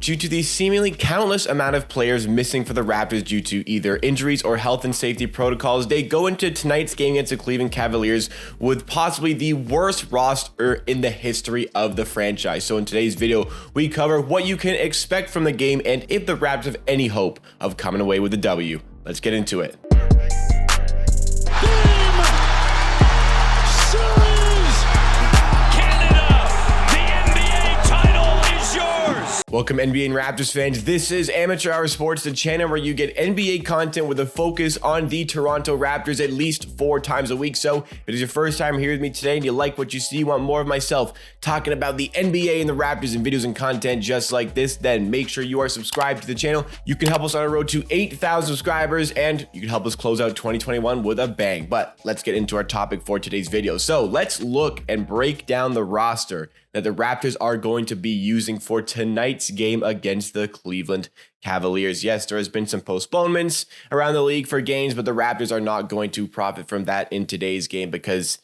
Due to the seemingly countless amount of players missing for the Raptors due to either injuries or health and safety protocols, they go into tonight's game against the Cleveland Cavaliers with possibly the worst roster in the history of the franchise. So in today's video, we cover what you can expect from the game and if the Raptors have any hope of coming away with the W. Let's get into it. Welcome NBA and Raptors fans, this is Amateur Hour Sports, the channel where you get NBA content with a focus on the Toronto Raptors at least 4 times a week. So if it is your first time here with me today and you like what you see, you want more of myself talking about the NBA and the Raptors and videos and content just like this, then make sure you are subscribed to the channel. You can help us on our road to 8,000 subscribers and you can help us close out 2021 with a bang. But let's get into our topic for today's video. So let's look and break down the roster that the Raptors are going to be using for tonight's game against the Cleveland Cavaliers. Yes, there has been some postponements around the league for games, but the Raptors are not going to profit from that in today's game because,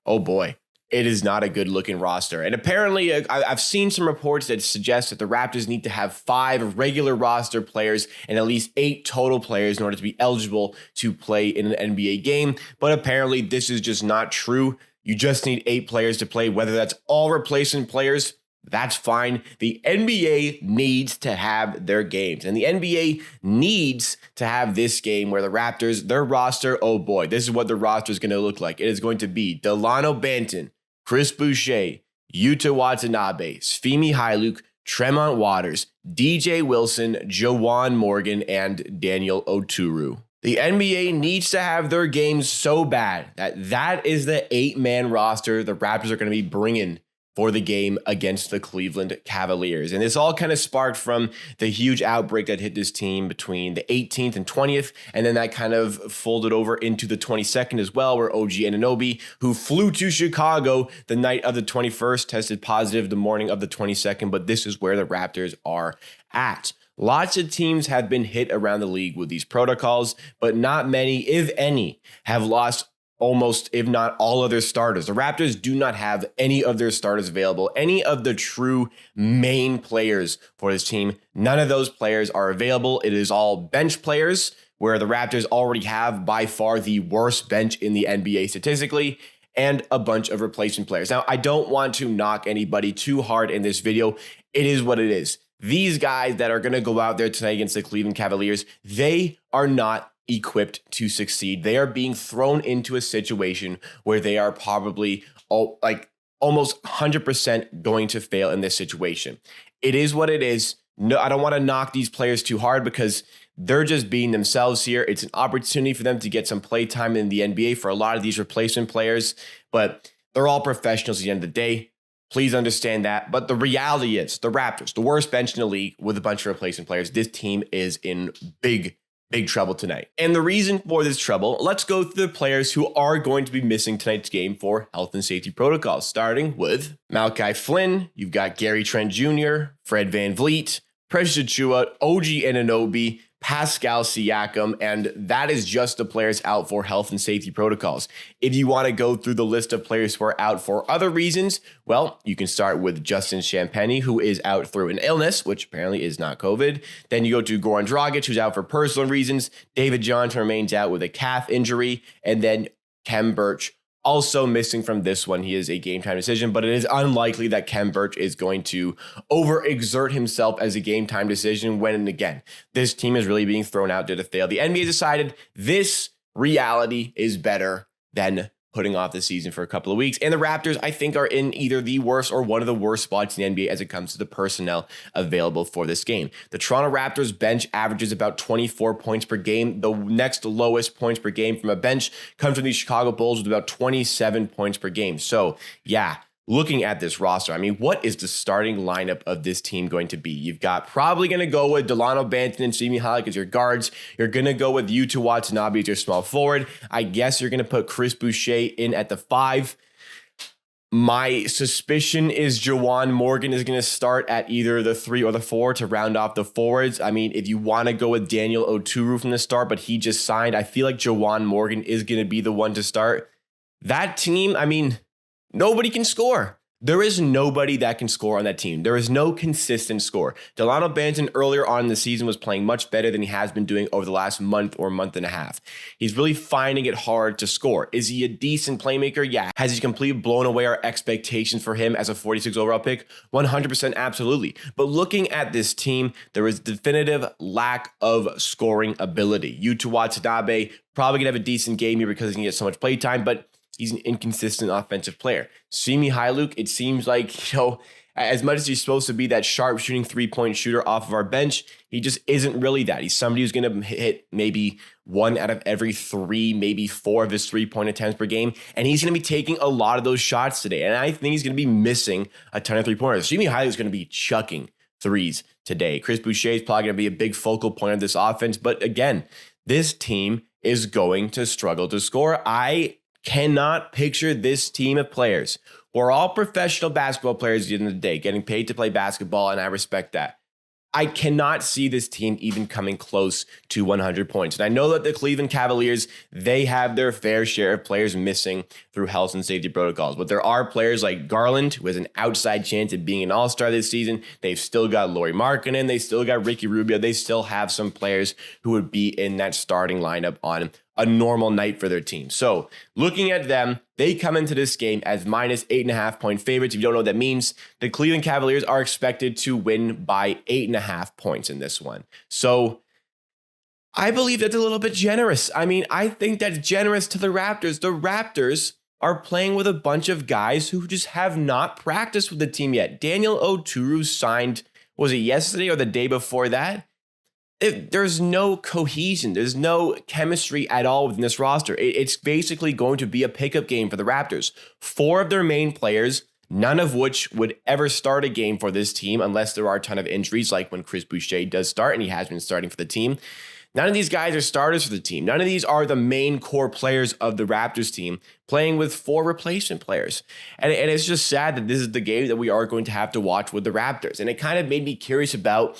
oh boy, it is not a good looking roster. And apparently I've seen some reports that suggest that the Raptors need to have 5 regular roster players and at least 8 total players in order to be eligible to play in an NBA game. But apparently this is just not true. You just need 8 players to play, whether that's all replacement players, that's fine. The NBA needs to have their games, and the NBA needs to have this game where the Raptors, their roster, oh boy, this is what the roster is going to look like. It is going to be Delano Banton, Chris Boucher, Yuta Watanabe, Sfimi Hailuk, Tremont Waters, DJ Wilson, Juwan Morgan, and Daniel Oturu. The NBA needs to have their games so bad that is the 8-man roster the Raptors are going to be bringing for the game against the Cleveland Cavaliers. And this all kind of sparked from the huge outbreak that hit this team between the 18th and 20th. And then that kind of folded over into the 22nd as well, where OG Anunoby, who flew to Chicago the night of the 21st, tested positive the morning of the 22nd. But this is where the Raptors are at. Lots of teams have been hit around the league with these protocols, but not many, if any, have lost almost, if not all of their starters. The Raptors do not have any of their starters available, any of the true main players for this team. None of those players are available. It is all bench players, where the Raptors already have by far the worst bench in the NBA statistically, and a bunch of replacement players. Now, I don't want to knock anybody too hard in this video. It is what it is. These guys that are going to go out there tonight against the Cleveland Cavaliers, they are not equipped to succeed. They are being thrown into a situation where they are probably almost 100% going to fail in this situation. It is what it is. No, I don't want to knock these players too hard because they're just being themselves here. It's an opportunity for them to get some play time in the NBA for a lot of these replacement players, but they're all professionals at the end of the day. Please understand that. But the reality is the Raptors, the worst bench in the league with a bunch of replacement players. This team is in big trouble tonight. And the reason for this trouble, let's go through the players who are going to be missing tonight's game for health and safety protocols, starting with Malachi Flynn. You've got Gary Trent Jr., Fred VanVleet, Precious Achiuwa, OG Anunoby, Pascal Siakam, and that is just the players out for health and safety protocols. If you want to go through the list of players who are out for other reasons, well, you can start with Justin Champagnie, who is out through an illness, which apparently is not COVID. Then you go to Goran Dragic, who's out for personal reasons. David Johnson remains out with a calf injury, and then Khem Birch also missing from this one. He is a game time decision, but it is unlikely that Khem Birch is going to overexert himself as a game time decision when, and again, this team is really being thrown out there to fail. The NBA decided this reality is better than putting off the season for a couple of weeks. And the Raptors, I think, are in either the worst or one of the worst spots in the NBA as it comes to the personnel available for this game. The Toronto Raptors bench averages about 24 points per game. The next lowest points per game from a bench comes from the Chicago Bulls with about 27 points per game. So yeah, looking at this roster, I mean, what is the starting lineup of this team going to be? You've got probably going to go with Delano Banton and Sfimi Hailuk as your guards. You're going to go with Yuta Watanabe as your small forward. I guess you're going to put Chris Boucher in at the 5. My suspicion is Juwan Morgan is going to start at either the 3 or the 4 to round off the forwards. I mean, if you want to go with Daniel Oturu from the start, but he just signed, I feel like Juwan Morgan is going to be the one to start. That team, I mean, nobody can score. There is nobody that can score on that team. There is no consistent score. Delano Banton earlier on in the season was playing much better than he has been doing over the last month or month and a half. He's really finding it hard to score. Is he a decent playmaker? Yeah. Has he completely blown away our expectations for him as a 46 overall pick? 100% absolutely. But looking at this team, there is definitive lack of scoring ability. Yuta Watanabe probably going to have a decent game here because he can get so much play time, but he's an inconsistent offensive player. Simi Hailuk, it seems like, as much as he's supposed to be that sharp shooting 3-point shooter off of our bench, he just isn't really that. He's somebody who's going to hit maybe 1 out of every 3, maybe 4 of his 3-point attempts per game. And he's going to be taking a lot of those shots today. And I think he's going to be missing a ton of 3-pointers. Simi Hailuk is going to be chucking threes today. Chris Boucher is probably going to be a big focal point of this offense. But again, this team is going to struggle to score. I cannot picture this team of players who are all professional basketball players at the end of the day, getting paid to play basketball, and I respect that. I cannot see this team even coming close to 100 points. And I know that the Cleveland Cavaliers, they have their fair share of players missing through health and safety protocols. But there are players like Garland, who has an outside chance of being an all-star this season. They've still got Lauri Markkanen. They still got Ricky Rubio. They still have some players who would be in that starting lineup on a normal night for their team. So looking at them, they come into this game as minus 8.5 point favorites. If you don't know what that means, the Cleveland Cavaliers are expected to win by 8.5 points in this one. So I believe that's a little bit generous. I mean, I think that's generous to the Raptors. The Raptors are playing with a bunch of guys who just have not practiced with the team yet. Daniel Oturu signed, was it yesterday or the day before that? There's no cohesion. There's no chemistry at all within this roster. It's basically going to be a pickup game for the Raptors. 4 of their main players, none of which would ever start a game for this team unless there are a ton of injuries, like when Chris Boucher does start, and he has been starting for the team. None of these guys are starters for the team. None of these are the main core players of the Raptors team, playing with 4 replacement players. And it's just sad that this is the game that we are going to have to watch with the Raptors. And it kind of made me curious about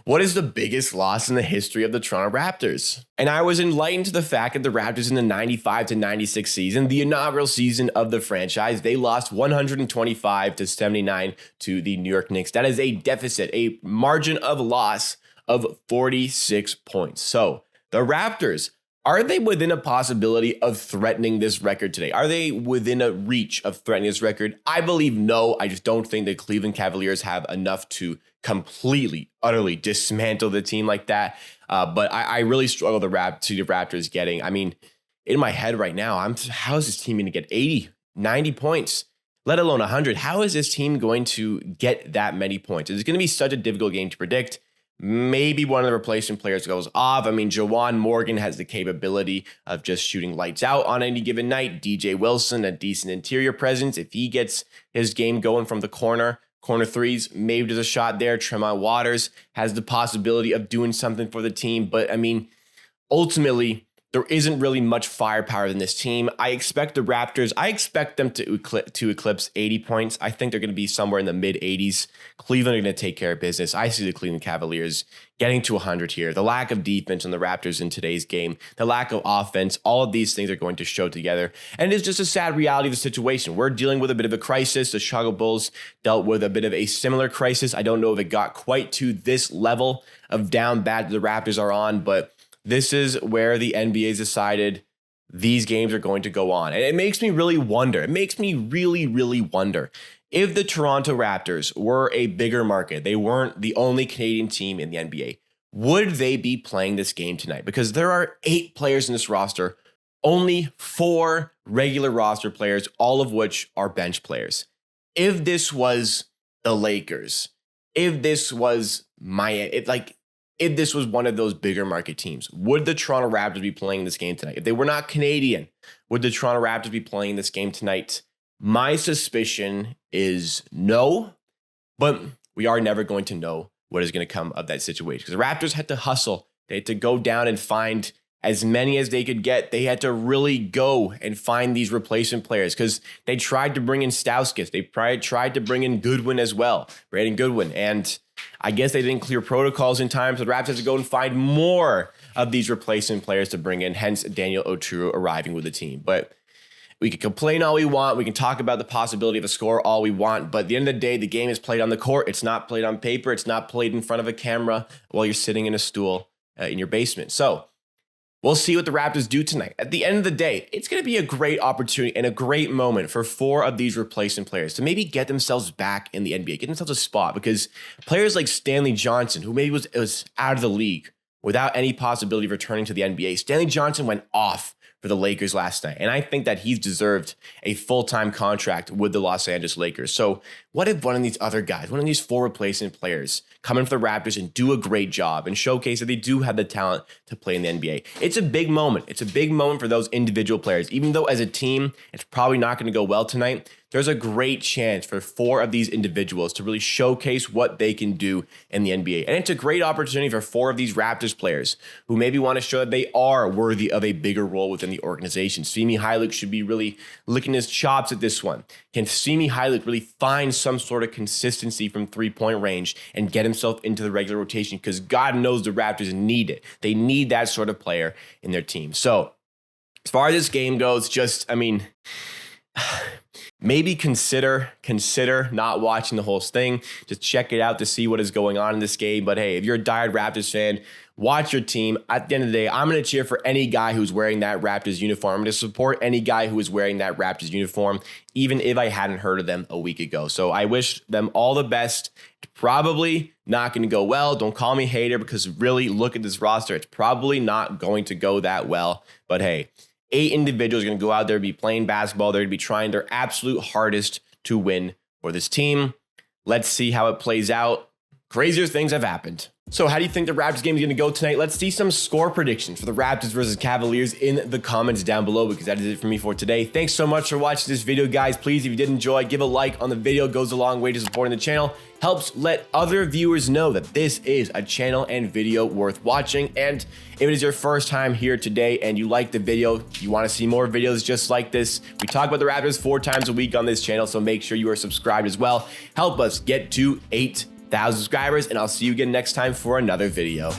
what is the biggest loss in the history of the Toronto Raptors. And I was enlightened to the fact that the Raptors in the 95-96 season, the inaugural season of the franchise, they lost 125-79 to the New York Knicks. That is a deficit, a margin of loss of 46 points. So the Raptors, are they within a possibility of threatening this record today? Are they within a reach of threatening this record? I believe no. I just don't think the Cleveland Cavaliers have enough to completely, utterly dismantle the team like that. But I really struggle to see the Raptors getting, I mean, in my head right now, how is this team going to get 80, 90 points, let alone 100? How is this team going to get that many points? It's going to be such a difficult game to predict. Maybe one of the replacement players goes off. I mean, Jawan Morgan has the capability of just shooting lights out on any given night. DJ Wilson, a decent interior presence. If he gets his game going from the corner threes, maybe there's a shot there. Tremont Waters has the possibility of doing something for the team. But I mean, ultimately, there isn't really much firepower in this team. I expect the Raptors, to eclipse 80 points. I think they're going to be somewhere in the mid-80s. Cleveland are going to take care of business. I see the Cleveland Cavaliers getting to 100 here. The lack of defense on the Raptors in today's game, the lack of offense, all of these things are going to show together. And it's just a sad reality of the situation. We're dealing with a bit of a crisis. The Chicago Bulls dealt with a bit of a similar crisis. I don't know if it got quite to this level of down bad the Raptors are on, but this is where the NBA's decided these games are going to go on. And it makes me really wonder. It makes me really, really wonder if the Toronto Raptors were a bigger market, they weren't the only Canadian team in the NBA, would they be playing this game tonight? Because there are 8 players in this roster, only 4 regular roster players, all of which are bench players. If this was the Lakers, if this was Miami, if this was one of those bigger market teams, would the Toronto Raptors be playing this game tonight? If they were not Canadian, would the Toronto Raptors be playing this game tonight? My suspicion is no, but we are never going to know what is going to come of that situation. Because the Raptors had to hustle. They had to go down and find as many as they could get. They had to really go and find these replacement players because they tried to bring in Stauskas. They tried to bring in Goodwin as well, Brandon Goodwin. And I guess they didn't clear protocols in time, so the Raptors had to go and find more of these replacement players to bring in, hence Daniel Oturu arriving with the team. But We can complain all we want. We can talk about the possibility of a score all we want. But at the end of the day, the game is played on the court. It's not played on paper. It's not played in front of a camera while you're sitting in a stool in your basement. So we'll see what the Raptors do tonight. At the end of the day, it's going to be a great opportunity and a great moment for 4 of these replacement players to maybe get themselves back in the NBA, get themselves a spot, because players like Stanley Johnson, who maybe was out of the league without any possibility of returning to the NBA, Stanley Johnson went off for the Lakers last night. And I think that he's deserved a full-time contract with the Los Angeles Lakers. So what if one of these other guys, one of these 4 replacement players come in for the Raptors and do a great job and showcase that they do have the talent to play in the NBA? It's a big moment. It's a big moment for those individual players. Even though as a team, it's probably not going to go well tonight, there's a great chance for 4 of these individuals to really showcase what they can do in the NBA. And it's a great opportunity for 4 of these Raptors players who maybe want to show that they are worthy of a bigger role within the organization. Simi Hajlik should be really licking his chops at this one. Can Simi Hajlik really find some sort of consistency from 3-point range and get himself into the regular rotation? Because God knows the Raptors need it. They need that sort of player in their team. So as far as this game goes, maybe consider not watching the whole thing. Just check it out to see what is going on in this game. But hey, if you're a diehard Raptors fan, watch your team. At the end of the day, I'm going to cheer for any guy who's wearing that Raptors uniform. I'm going to support any guy who is wearing that Raptors uniform, even if I hadn't heard of them a week ago. So I wish them all the best. It's probably not going to go well. Don't call me a hater, because really, look at this roster. It's probably not going to go that well. But hey, 8 individuals are going to go out there and be playing basketball. They're going to be trying their absolute hardest to win for this team. Let's see how it plays out. Crazier things have happened. So how do you think the Raptors game is going to go tonight? Let's see some score predictions for the Raptors versus Cavaliers in the comments down below, because that is it for me for today. Thanks so much for watching this video, guys. Please, if you did enjoy, give a like on the video. It goes a long way to supporting the channel. Helps let other viewers know that this is a channel and video worth watching. And if it is your first time here today and you like the video, you want to see more videos just like this, we talk about the Raptors 4 times a week on this channel, so make sure you are subscribed as well. Help us get to 8,000 subscribers, and I'll see you again next time for another video.